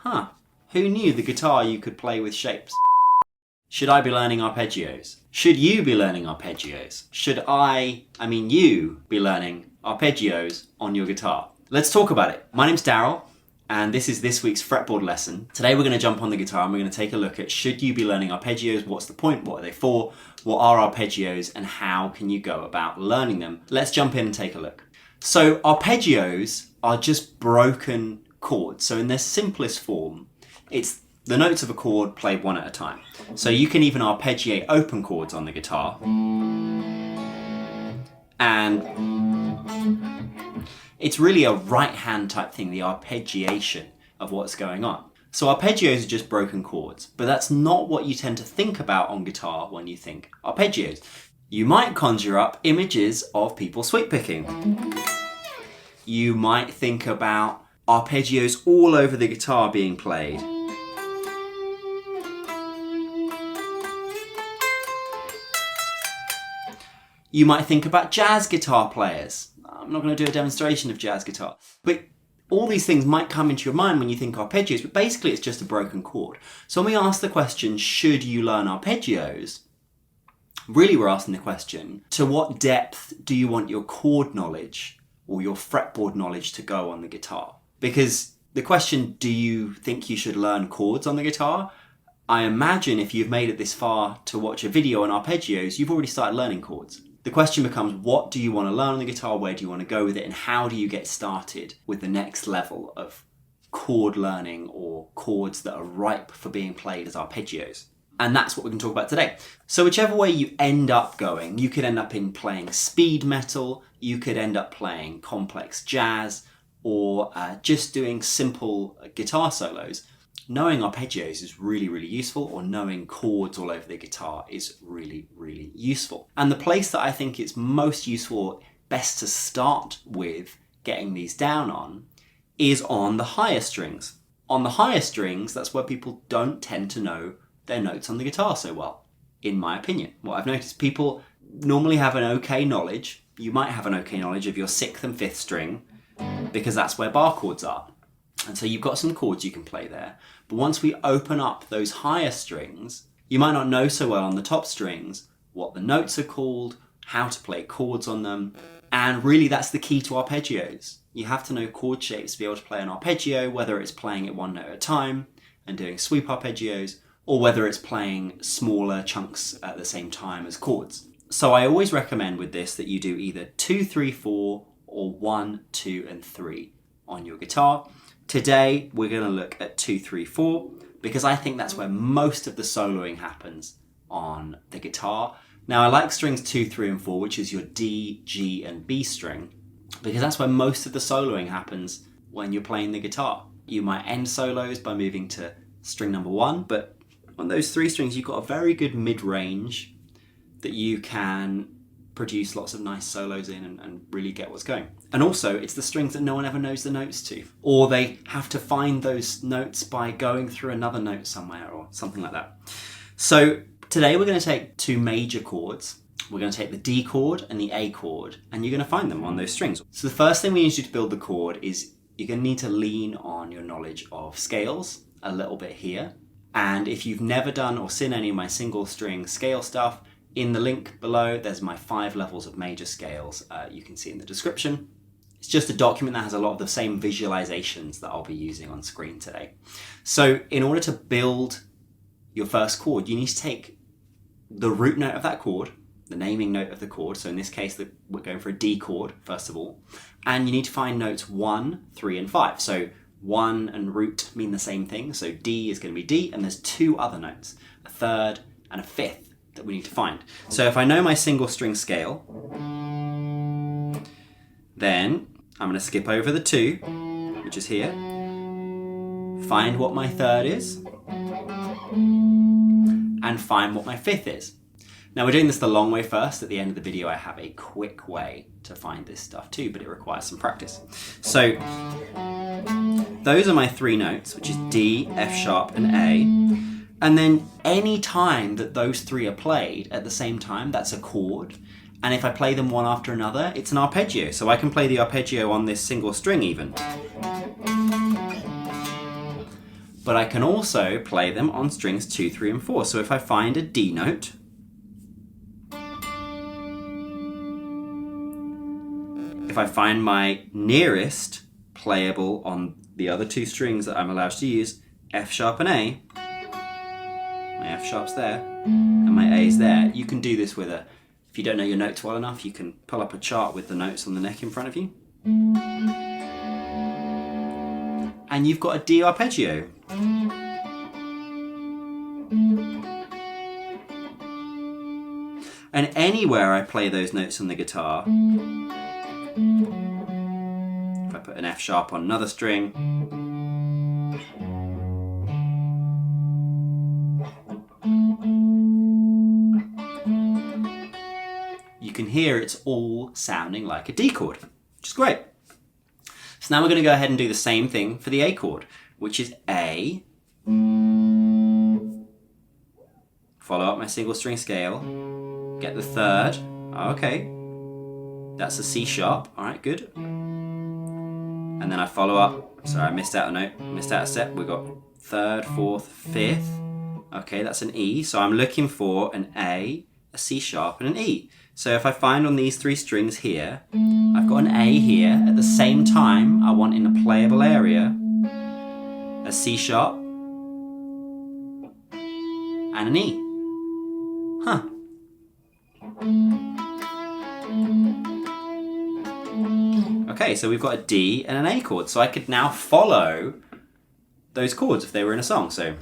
Huh, who knew the guitar you could play with shapes? Should I be learning arpeggios? Should you be learning arpeggios? Should you be learning arpeggios on your guitar? Let's talk about it. My name's Darryl, and this is this week's fretboard lesson. Today we're going to jump on the guitar and we're going to take a look at should you be learning arpeggios, what's the point, what are they for, what are arpeggios, and how can you go about learning them. Let's jump in and take a look. So arpeggios are just broken chords. So in their simplest form, it's the notes of a chord played one at a time. So you can even arpeggiate open chords on the guitar. And it's really a right hand type thing, the arpeggiation of what's going on. So arpeggios are just broken chords, but that's not what you tend to think about on guitar when you think arpeggios. You might conjure up images of people sweep picking. You might think about arpeggios all over the guitar being played. You might think about jazz guitar players. I'm not going to do a demonstration of jazz guitar, but all these things might come into your mind when you think arpeggios, but basically it's just a broken chord. So when we ask the question, should you learn arpeggios? Really we're asking the question, to what depth do you want your chord knowledge or your fretboard knowledge to go on the guitar? Because the question, do you think you should learn chords on the guitar? I imagine if you've made it this far to watch a video on arpeggios, you've already started learning chords. The question becomes, what do you want to learn on the guitar? Where do you want to go with it? And how do you get started with the next level of chord learning or chords that are ripe for being played as arpeggios? And that's what we're going to talk about today. So whichever way you end up going, you could end up in playing speed metal, you could end up playing complex jazz, or just doing simple guitar solos. Knowing arpeggios is really, really useful, or knowing chords all over the guitar is really, really useful. And the place that I think it's most useful, best to start with getting these down on, is on the higher strings. On the higher strings, that's where people don't tend to know their notes on the guitar so well, in my opinion. What I've noticed, people normally have an okay knowledge. You might have an okay knowledge of your 6th and 5th string, because that's where bar chords are. And so you've got some chords you can play there. But once we open up those higher strings, you might not know so well on the top strings what the notes are called, how to play chords on them. And really that's the key to arpeggios. You have to know chord shapes to be able to play an arpeggio, whether it's playing it one note at a time and doing sweep arpeggios, or whether it's playing smaller chunks at the same time as chords. So I always recommend with this that you do either 2, 3, 4, or 1, 2, and 3 on your guitar. Today, we're going to look at 2, 3, 4, because I think that's where most of the soloing happens on the guitar. Now, I like strings 2, 3, and 4, which is your D, G, and B string, because that's where most of the soloing happens when you're playing the guitar. You might end solos by moving to string number 1, but on those 3 strings, you've got a very good mid-range that you can produce lots of nice solos in and really get what's going. And also, it's the strings that no one ever knows the notes to, or they have to find those notes by going through another note somewhere or something like that. So today we're going to take 2 major chords. We're going to take the D chord and the A chord, and you're going to find them on those strings. So the first thing we need to do to build the chord is you're going to need to lean on your knowledge of scales a little bit here. And if you've never done or seen any of my single string scale stuff, in the link below, there's my 5 levels of major scales you can see in the description. It's just a document that has a lot of the same visualizations that I'll be using on screen today. So in order to build your first chord, you need to take the root note of that chord, the naming note of the chord. So in this case, we're going for a D chord, first of all. And you need to find notes 1, 3, and 5. So 1 and root mean the same thing. So D is going to be D, and there's 2 other notes, a 3rd and a 5th. That we need to find. So if I know my single string scale, then I'm going to skip over the 2, which is here, find what my 3rd is, and find what my 5th is. Now we're doing this the long way first. At the end of the video I have a quick way to find this stuff too, but it requires some practice. So those are my 3 notes, which is D, F sharp, and A. And then any time that those 3 are played at the same time, that's a chord. And if I play them one after another, it's an arpeggio. So I can play the arpeggio on this single string even. But I can also play them on strings 2, 3, and 4. So if I find a D note, if I find my nearest playable on the other 2 strings that I'm allowed to use, F sharp and A, my F sharp's there, and my A's there. You can do this with if you don't know your notes well enough, you can pull up a chart with the notes on the neck in front of you. And you've got a D arpeggio. And anywhere I play those notes on the guitar, if I put an F sharp on another string, you can hear it's all sounding like a D chord, which is great. So now we're going to go ahead and do the same thing for the A chord, which is A, follow up my single string scale, get the third, okay, that's a C sharp, alright, good. And then I follow up, sorry I missed out a note, missed out a step, we've got third, fourth, fifth, okay, that's an E, so I'm looking for an A, a C sharp, and an E. So if I find on these 3 strings here, I've got an A here, at the same time I want in a playable area a C sharp and an E. Huh. Okay, so we've got a D and an A chord, so I could now follow those chords if they were in a song. So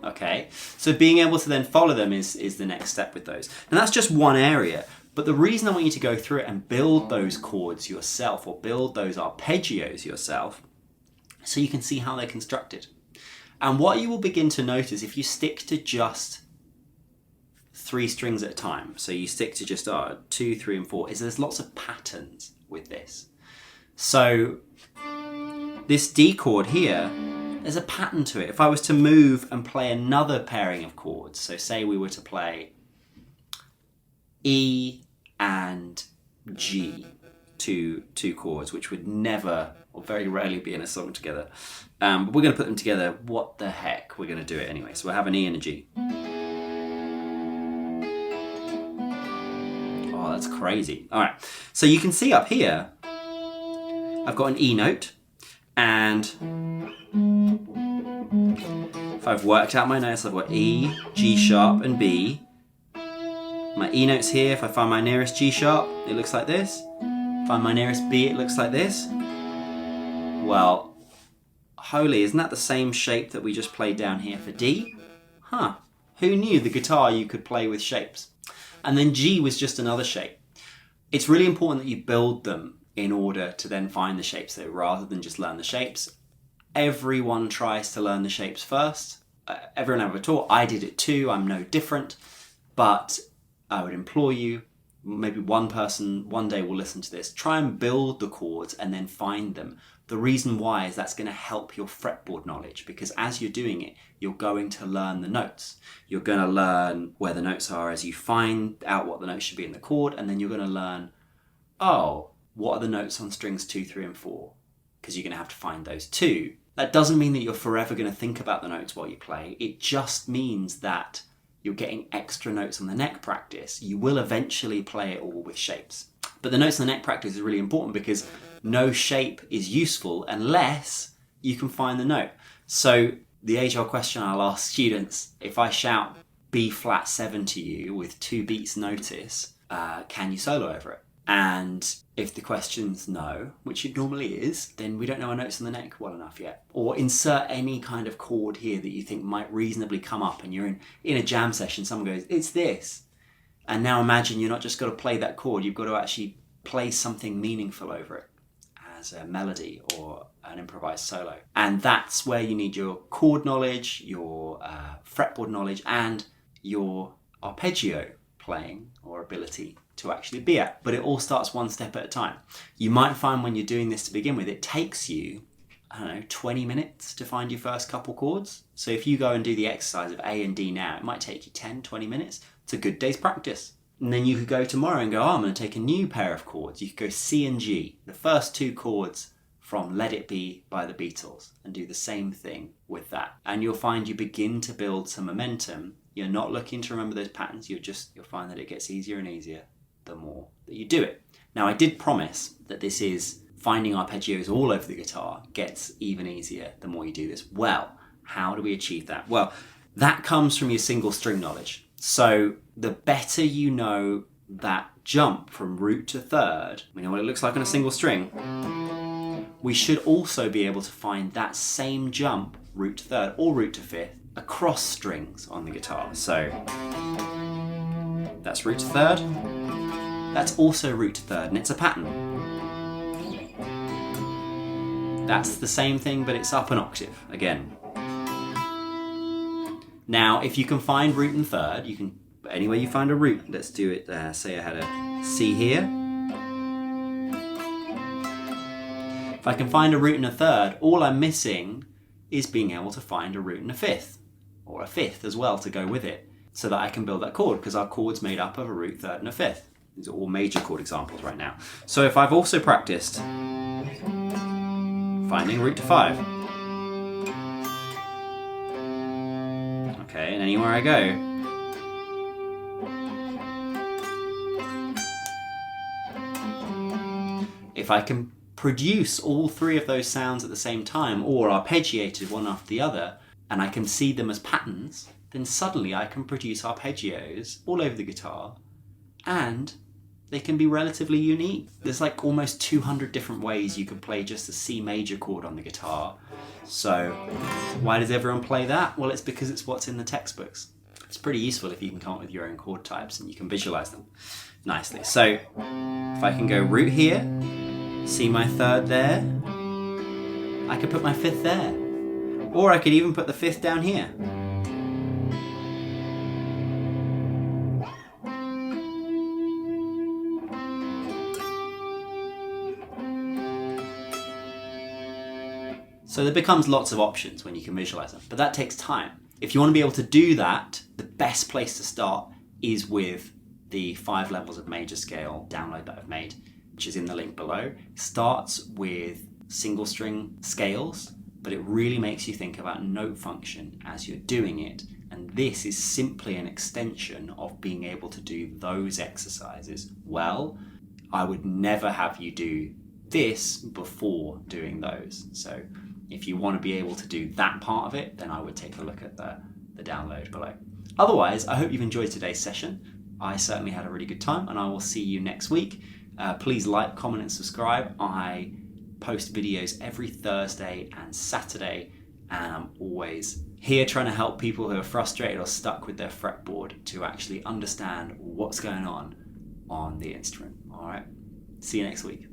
okay, so being able to then follow them is the next step with those. And that's just one area, but the reason I want you to go through it and build those chords yourself, or build those arpeggios yourself, so you can see how they're constructed. And what you will begin to notice if you stick to just 3 strings at a time, so you stick to just 2, 3, and 4, is there's lots of patterns with this. So this D chord here, there's a pattern to it. If I was to move and play another pairing of chords, so say we were to play E and G, two chords, which would never or very rarely be in a song together. But we're going to put them together. What the heck? We're going to do it anyway. So we'll have an E and a G. Oh, that's crazy. All right. So you can see up here, I've got an E note, and if I've worked out my notes, I've got E, G sharp, and B. My E note's here. If I find my nearest G sharp, it looks like this. Find my nearest B, it looks like this. Well, holy, isn't that the same shape that we just played down here for D? Huh, who knew the guitar you could play with shapes? And then G was just another shape. It's really important that you build them in order to then find the shapes, though, rather than just learn the shapes. Everyone tries to learn the shapes first. Everyone I've ever taught, I did it too, I'm no different. But I would implore you, maybe one person one day will listen to this, try and build the chords and then find them. The reason why is that's going to help your fretboard knowledge, because as you're doing it, you're going to learn the notes. You're going to learn where the notes are as you find out what the notes should be in the chord, and then you're going to learn, oh, what are the notes on strings 2, 3, and 4? Because you're going to have to find those too. That doesn't mean that you're forever going to think about the notes while you play. It just means that you're getting extra notes on the neck practice. You will eventually play it all with shapes. But the notes on the neck practice is really important because no shape is useful unless you can find the note. So the age-old question I'll ask students, if I shout B flat 7 to you with 2 beats notice, can you solo over it? And if the question's no, which it normally is, then we don't know our notes on the neck well enough yet. Or insert any kind of chord here that you think might reasonably come up, and you're in a jam session, someone goes, it's this. And now imagine you're not just got to play that chord, you've got to actually play something meaningful over it as a melody or an improvised solo. And that's where you need your chord knowledge, your fretboard knowledge, and your arpeggio playing or ability to actually be at. But it all starts one step at a time. You might find when you're doing this to begin with, it takes you, 20 minutes to find your first couple chords. So if you go and do the exercise of A and D now, it might take you 10, 20 minutes. It's a good day's practice. And then you could go tomorrow and go, I'm going to take a new pair of chords. You could go C and G, the first two chords from Let It Be by the Beatles, and do the same thing with that. And you'll find you begin to build some momentum. You're not looking to remember those patterns. You'll find that it gets easier and easier the more that you do it. Now, I did promise that this is finding arpeggios all over the guitar gets even easier the more you do this. Well, how do we achieve that? Well, that comes from your single string knowledge. So the better you know that jump from root to third, we know what it looks like on a single string, we should also be able to find that same jump, root to third or root to fifth, across strings on the guitar. So that's root to third, that's also root to third, and it's a pattern. That's the same thing, but it's up an octave again. Now, if you can find root and third, you can, anywhere you find a root, let's do it, say I had a C here. If I can find a root and a third, all I'm missing is being able to find a root and a fifth, or a fifth as well to go with it, so that I can build that chord, because our chord's made up of a root, third, and a fifth. These are all major chord examples right now. So if I've also practiced finding root to five, okay, and anywhere I go, if I can produce all three of those sounds at the same time, or arpeggiated one after the other, and I can see them as patterns, then suddenly I can produce arpeggios all over the guitar, and they can be relatively unique. There's like almost 200 different ways you can play just a C major chord on the guitar. So why does everyone play that? Well, it's because it's what's in the textbooks. It's pretty useful if you can come up with your own chord types and you can visualize them nicely. So if I can go root here, C my third there, I could put my fifth there. Or I could even put the fifth down here. So there becomes lots of options when you can visualize them, but that takes time. If you want to be able to do that, the best place to start is with the 5 levels of major scale download that I've made, which is in the link below. It starts with single string scales, but it really makes you think about note function as you're doing it. And this is simply an extension of being able to do those exercises well. I would never have you do this before doing those. So if you want to be able to do that part of it, then I would take a look at the download below. Otherwise, I hope you've enjoyed today's session. I certainly had a really good time, and I will see you next week. Please like, comment, and subscribe. I post videos every Thursday and Saturday, and I'm always here trying to help people who are frustrated or stuck with their fretboard to actually understand what's going on the instrument. All right, see you next week.